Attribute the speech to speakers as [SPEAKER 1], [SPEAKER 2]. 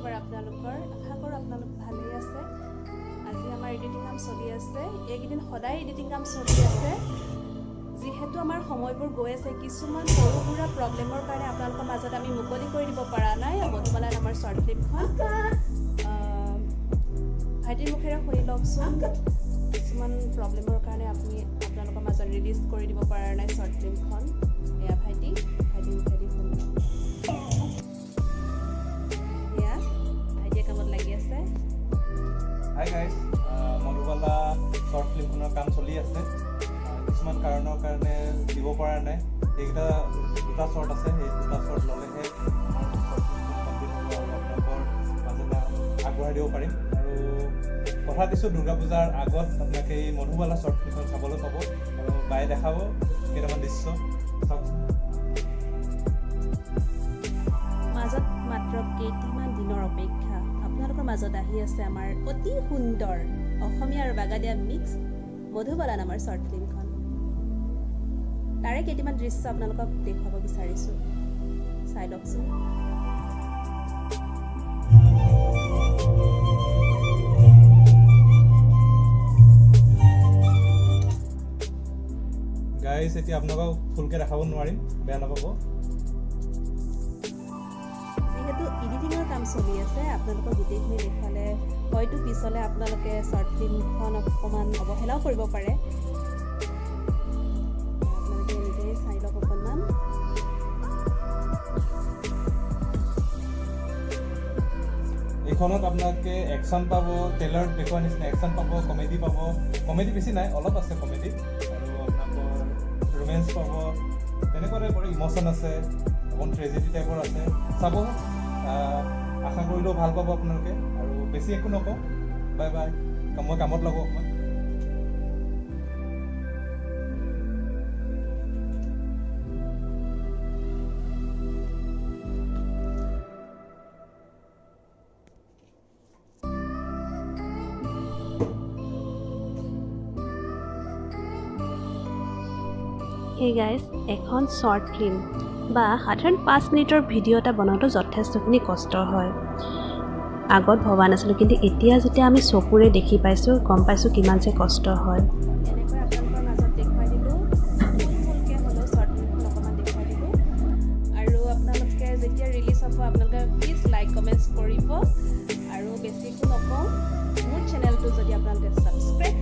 [SPEAKER 1] খবৰ আপোনালোকৰ? আশা কৰোঁ আপোনালোক ভালেই আছে। আজি আমাৰ এডিটিং কাম চলি আছে। এইকেইদিন সদায় এডিটিং কাম চলি আছে। যিহেতু আমাৰ সময়বোৰ গৈ আছে, কিছুমান সৰু সুৰা প্ৰব্লেমৰ কাৰণে আপোনালোকৰ মাজত আমি মুকলি কৰি দিব পৰা নাই মধুবালা নামৰ শ্বৰ্ট ফিল্মখন। ভাইটিৰ মুখেৰে শুনি লওকচোন। কিছুমান প্ৰব্লেমৰ কাৰণে আপোনালোকৰ মাজত ৰিলিজ কৰি দিব পৰা নাই শ্বৰ্ট ফিল্মখন। এয়া ভাইটিৰ মুখেদি শুনি এয়া ভাইটিয়ে কামত লাগি আছে।
[SPEAKER 2] হাই গাইজ, মধুবালা শ্বৰ্ট ফিল্মখনৰ কাম চলি আছে। কিছুমান কাৰণৰ কাৰণে দিব পৰা নাই। সেইকেইটা দুটা শ্বৰ্ট আছে, সেই দুটা শ্বৰ্ট ল'লেহে কমপ্লিট হ'ব আৰু আপোনালোকৰ মাজতে আগবঢ়াই দিব পাৰিম। আৰু কথা দিছোঁ, দুৰ্গা পূজাৰ আগত আপোনালোকে এই মধুবালা শ্বৰ্ট ফিল্মখন চাবলৈ পাব আৰু বায়ে দেখাব কেইটামান দৃশ্য চাওক।
[SPEAKER 1] মাজত মাত্ৰ কেইটামান দিনৰ অপেক্ষা। আপোনালোকৰ মাজত আহি আছে আমাৰ অতি সুন্দৰ অসমীয়া আৰু বাগানীয়া মিক্স মধুবালা নামৰ শ্বৰ্ট ফিল্মখন। তাৰে কেইটামান দৃশ্য আপোনালোকক দেখুৱাব বিচাৰিছোঁ, চাই লওকচোন।
[SPEAKER 2] গাইজ, এতিয়া আপোনালোকক ফুলকৈ দেখাব নোৱাৰিম, বেয়া নাপাব।
[SPEAKER 1] যিহেতু এডিটিঙৰ কাম চলি আছে, আপোনালোকক গোটেইখিনি দেখুৱালে হয়তো পিছলৈ আপোনালোকে শ্বৰ্ট ফিল্মখন অকণমান অৱহেলাও কৰিব পাৰে। আপোনালোকে নিজেই চাই লওক অকণমান।
[SPEAKER 2] এইখনত আপোনালোকে একশ্যন পাব, ট্ৰেইলাৰত দেখুওৱা নিচিনা একশ্যন পাব, কমেডি পাব। কমেডি বেছি নাই, অলপ আছে কমেডি। আৰু আপোনালোকৰ ৰোমেঞ্চ পাব, তেনেকুৱা টাইপৰ ইম'শ্যন আছে, অকণ ট্ৰেজেডি টাইপৰ আছে। চাব, আশা কৰিলেও ভাল পাব আপোনালোকে। আৰু বেছি একো নকওঁ, বাই বাই। মই কামত লাগো অকণমান।
[SPEAKER 1] হে গাইজ, এখন শ্বৰ্ট ফিল্ম বা সাধাৰণ 5 মিনিটৰ ভিডিঅ' এটা বনাওঁতে যথেষ্টখিনি কষ্ট হয়। আগত ভবা নাছিলোঁ, কিন্তু এতিয়া যেতিয়া আমি চকুৰে দেখি পাইছোঁ, গম পাইছোঁ কিমান যে কষ্ট হয়। এনেকৈ আপোনালোকৰ মাজত দেখুৱাই দিলোঁ, থুলমূলকৈ হ'লেও শ্বৰ্ট ফিল্মখন অকণমান দেখুৱাই দিলোঁ। আৰু আপোনালোকে যেতিয়া ৰিলিজ হ'ব, আপোনালোকে প্লিজ লাইক কমেণ্টছ কৰিব। আৰু বেছি একো নকওঁ, মোৰ চেনেলটো যদি আপোনালোকে ছাবস্ক্ৰাইব